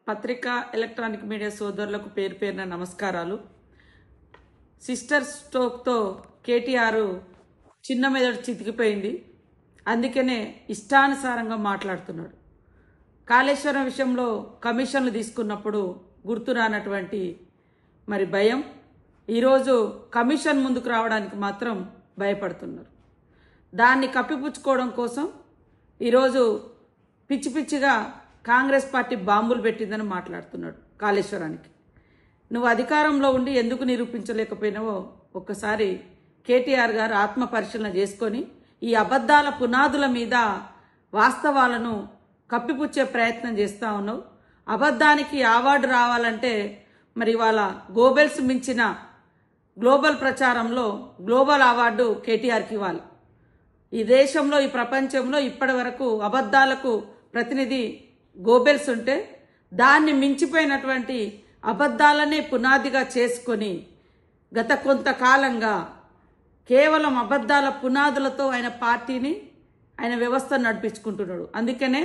పత్రికా electronic media సోదరులకు పేరు పేరున నమస్కారాలు. సిస్టర్ స్ట్రోక్తో కేటీఆర్ చిన్న మెదడు చితికిపోయింది. అందుకనే ఇష్టానుసారంగా మాట్లాడుతున్నాడు. కాళేశ్వరం విషయంలో కమిషన్లు తీసుకున్నప్పుడు గుర్తురానటువంటి భయం ఈరోజు కమిషన్ ముందుకు రావడానికి మాత్రం భయపడుతున్నారు. దాన్ని కప్పిపుచ్చుకోవడం కోసం ఈరోజు పిచ్చి పిచ్చిగా కాంగ్రెస్ పార్టీ బాంబులు పెట్టిందని మాట్లాడుతున్నాడు. కాళేశ్వరానికి నువ్వు అధికారంలో ఉండి ఎందుకు నిరూపించలేకపోయినావో ఒక్కసారి కేటీఆర్ గారు ఆత్మ పరిశీలన చేసుకొని ఈ అబద్ధాల పునాదుల మీద వాస్తవాలను కప్పిపుచ్చే ప్రయత్నం చేస్తూ ఉన్నావు. అబద్ధానికి అవార్డు రావాలంటే ఇవాళ గోబెల్స్ మించిన గ్లోబల్ ప్రచారంలో గ్లోబల్ అవార్డు కేటీఆర్కి ఇవ్వాలి. ఈ దేశంలో ఈ ప్రపంచంలో ఇప్పటి వరకు అబద్ధాలకు ప్రతినిధి గోబెల్స్ ఉంటే దాన్ని మించిపోయినటువంటి అబద్ధాలనే పునాదిగా చేసుకొని గత కొంతకాలంగా కేవలం అబద్ధాల పునాదులతో ఆయన పార్టీని ఆయన వ్యవస్థను నడిపించుకుంటున్నాడు. అందుకనే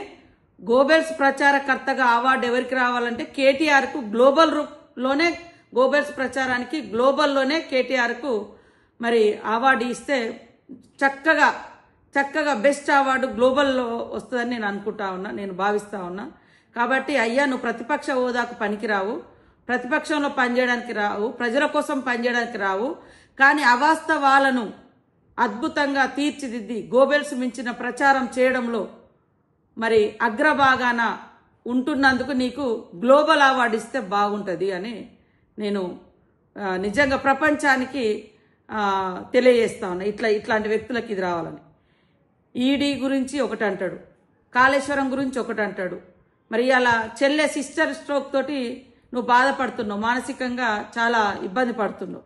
గోబెల్స్ ప్రచారకర్తగా అవార్డు ఎవరికి రావాలంటే కేటీఆర్కు గ్లోబల్లోనే గోబెల్స్ ప్రచారానికి గ్లోబల్లోనే కేటీఆర్కు అవార్డు ఇస్తే చక్కగా బెస్ట్ అవార్డు గ్లోబల్లో వస్తుందని నేను అనుకుంటా ఉన్నా, నేను భావిస్తా ఉన్నా. కాబట్టి అయ్యా నువ్వు ప్రతిపక్ష హోదాకు పనికిరావు, ప్రతిపక్షంలో పనిచేయడానికి రావు, ప్రజల కోసం పనిచేయడానికి రావు. కానీ అవాస్తవాలను అద్భుతంగా తీర్చిదిద్ది గోబెల్స్ మించిన ప్రచారం చేయడంలో అగ్రభాగాన ఉంటున్నందుకు నీకు గ్లోబల్ అవార్డు ఇస్తే బాగుంటుంది అని నేను నిజంగా ప్రపంచానికి తెలియజేస్తా ఉన్నా. ఇట్లాంటి వ్యక్తులకు ఇది రావాలని. ఈడీ గురించి ఒకటి అంటాడు, కాళేశ్వరం గురించి ఒకటి అంటాడు. అలా చెల్లె సిస్టర్ స్ట్రోక్ తోటి నువ్వు బాధపడుతున్నావు, మానసికంగా చాలా ఇబ్బంది పడుతున్నావు.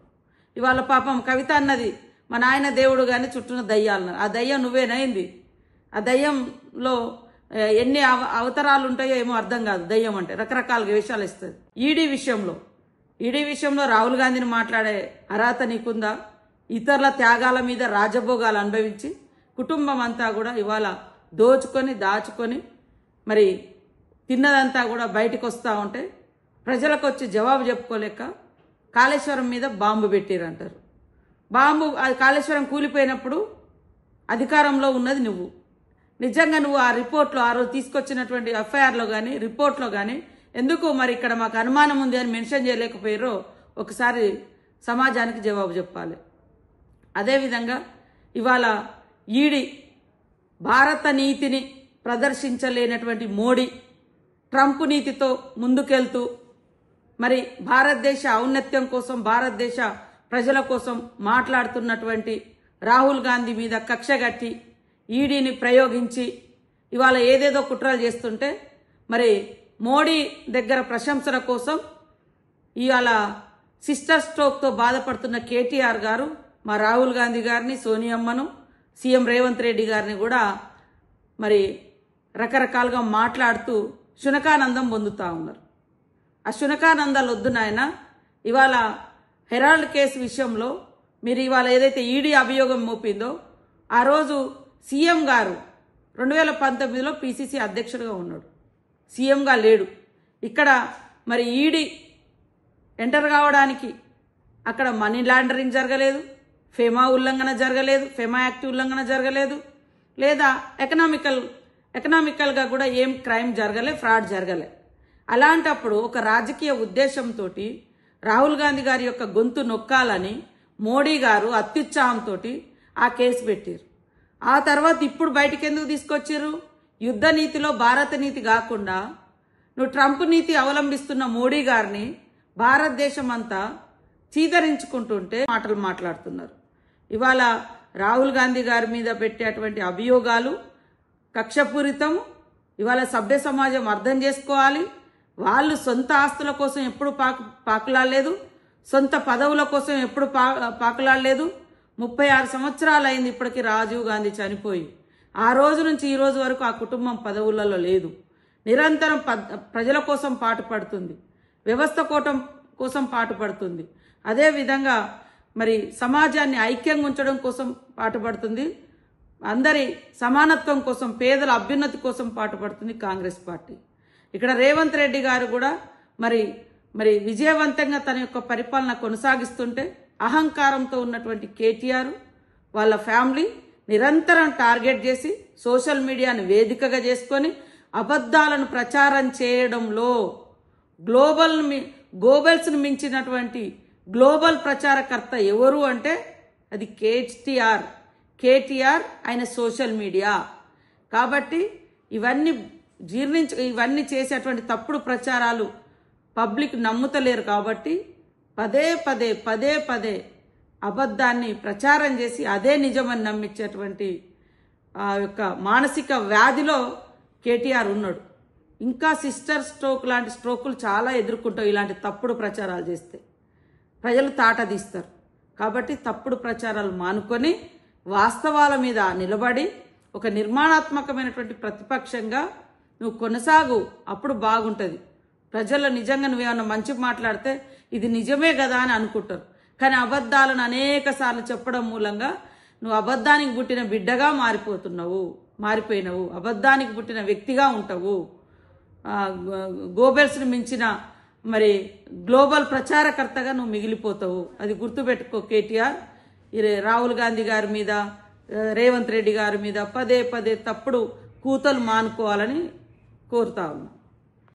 ఇవాళ పాపం కవిత అన్నది మా నాయన దేవుడు కానీ చుట్టూన దయ్యాలన్నారు. ఆ దయ్యం నువ్వేనైంది. ఆ దయ్యంలో ఎన్ని అవతారాలు ఉంటాయో ఏమో అర్థం కాదు. దయ్యం అంటే రకరకాలుగా వేషాలు ఇస్తుంది. ఈడీ విషయంలో రాహుల్ గాంధీని మాట్లాడే అర్హత నీకుందా? ఇతరుల త్యాగాల మీద రాజభోగాలు అనుభవించి కుటుంబం అంతా కూడా ఇవాళ దాచుకొని తిన్నదంతా కూడా బయటకు వస్తూ ఉంటే ప్రజలకు వచ్చి జవాబు చెప్పుకోలేక కాళేశ్వరం మీద బాంబు పెట్టిరంటారు. కాళేశ్వరం కూలిపోయినప్పుడు అధికారంలో ఉన్నది నువ్వు. నిజంగా నువ్వు ఆ రిపోర్ట్లో ఆ రోజు తీసుకొచ్చినటువంటి ఎఫ్ఐఆర్లో కానీ రిపోర్ట్లో కానీ ఎందుకు ఇక్కడ మాకు అనుమానం ఉంది అని మెన్షన్ చేయలేకపోయారో ఒకసారి సమాజానికి జవాబు చెప్పాలి. అదేవిధంగా ఇవాళ ఈడీ భారత నీతిని ప్రదర్శించలేనటువంటి మోడీ ట్రంప్ నీతితో ముందుకెళ్తూ భారతదేశ ఔన్నత్యం కోసం భారతదేశ ప్రజల కోసం మాట్లాడుతున్నటువంటి రాహుల్ గాంధీ మీద కక్షగట్టి ఈడీని ప్రయోగించి ఇవాళ ఏదేదో కుట్రలు చేస్తుంటే మోడీ దగ్గర ప్రశంసల కోసం ఇవాళ సిస్టర్ స్ట్రోక్తో బాధపడుతున్న కేటీఆర్ గారు మా రాహుల్ గాంధీ గారిని, సోనియమ్మను, సీఎం రేవంత్ రెడ్డి గారిని కూడా రకరకాలుగా మాట్లాడుతూ శునకానందం పొందుతూ ఉన్నారు. ఆ శునకానందాలు వద్దు నాయన. ఇవాళ హెరాల్డ్ కేసు విషయంలో మీరు ఇవాళ ఏదైతే ఈడీ అభియోగం మోపిందో ఆ రోజు సీఎం గారు 2019లో పిసిసి అధ్యక్షుడిగా ఉన్నాడు, సీఎంగా లేడు. ఇక్కడ ఈడీ ఎంటర్ కావడానికి అక్కడ మనీ లాండరింగ్ జరగలేదు, ఫెమా ఉల్లంఘన జరగలేదు, ఫెమా యాక్ట్ ఉల్లంఘన జరగలేదు, లేదా ఎకనామికల్గా కూడా ఏం క్రైమ్ జరగలే, ఫ్రాడ్ జరగలే. అలాంటప్పుడు ఒక రాజకీయ ఉద్దేశంతో రాహుల్ గాంధీ గారి యొక్క గొంతు నొక్కాలని మోడీ గారు అత్యుత్సాహంతో ఆ కేసు పెట్టారు. ఆ తర్వాత ఇప్పుడు బయటికి ఎందుకు తీసుకొచ్చారు? యుద్ధ నీతిలో భారత నీతి కాకుండా నువ్వు ట్రంప్ నీతి అవలంబిస్తున్న మోడీ గారిని భారతదేశం అంతా చీదరించుకుంటుంటే మాటలు మాట్లాడుతున్నారు. ఇవాళ రాహుల్ గాంధీ గారి మీద పెట్టేటువంటి అభియోగాలు కక్షపూరితం. ఇవాళ సభ్య సమాజం అర్థం చేసుకోవాలి. వాళ్ళు సొంత ఆస్తుల కోసం ఎప్పుడు పాకులాడలేదు, సొంత పదవుల కోసం ఎప్పుడు పాకులాడలేదు. 36 సంవత్సరాలు అయింది ఇప్పటికీ రాజీవ్ గాంధీ చనిపోయి. ఆ రోజు నుంచి ఈ రోజు వరకు ఆ కుటుంబం పదవులలో లేదు. నిరంతరం ప్రజల కోసం పాటుపడుతుంది, వ్యవస్థ కోసం పాటుపడుతుంది. అదేవిధంగా సమాజాన్ని ఐక్యంగా ఉంచడం కోసం పాటుపడుతుంది. అందరి సమానత్వం కోసం, పేదల అభ్యున్నతి కోసం పాటుపడుతుంది కాంగ్రెస్ పార్టీ. ఇక్కడ రేవంత్ రెడ్డి గారు కూడా మరి మరి విజయవంతంగా తన యొక్క పరిపాలన కొనసాగిస్తుంటే అహంకారంతో ఉన్నటువంటి కేటీఆర్ వాళ్ళ ఫ్యామిలీ నిరంతరం టార్గెట్ చేసి సోషల్ మీడియాను వేదికగా చేసుకొని అబద్ధాలను ప్రచారం చేయడంలో గోబెల్స్ను మించినటువంటి గ్లోబల్ ప్రచారకర్త ఎవరు అంటే అది కేటీఆర్ ఆయన సోషల్ మీడియా. కాబట్టి ఇవన్నీ చేసేటువంటి తప్పుడు ప్రచారాలు పబ్లిక్ నమ్ముతలేరు. కాబట్టి పదే పదే అబద్ధాన్ని ప్రచారం చేసి అదే నిజమని నమ్మించేటువంటి ఆ యొక్క మానసిక వ్యాధిలో కేటీఆర్ ఉన్నాడు. ఇంకా సిస్టర్ స్ట్రోక్ లాంటి స్ట్రోకులు చాలా ఎదుర్కొంటావు ఇలాంటి తప్పుడు ప్రచారాలు చేస్తే. ప్రజలు తాటదీస్తారు. కాబట్టి తప్పుడు ప్రచారాలు మానుకొని వాస్తవాల మీద నిలబడి ఒక నిర్మాణాత్మకమైనటువంటి ప్రతిపక్షంగా నువ్వు కొనసాగు. అప్పుడు బాగుంటుంది. ప్రజలు నిజంగా నువ్వేమన్నా మంచి మాట్లాడితే ఇది నిజమే కదా అని అనుకుంటారు. కానీ అబద్ధాలను అనేక సార్లు చెప్పడం మూలంగా నువ్వు అబద్ధానికి పుట్టిన బిడ్డగా మారిపోయినవు, అబద్ధానికి పుట్టిన వ్యక్తిగా ఉంటావు. గోబెల్స్ను మించిన మరి గ్లోబల్ ప్రచారకర్తగా నువ్వు మిగిలిపోతావు. అది గుర్తుపెట్టుకో కేటీఆర్. రాహుల్ గాంధీ గారి మీద, రేవంత్ రెడ్డి గారి మీద పదే తప్పుడు కూతలు మానుకోవాలని కోరుతా ఉన్నా.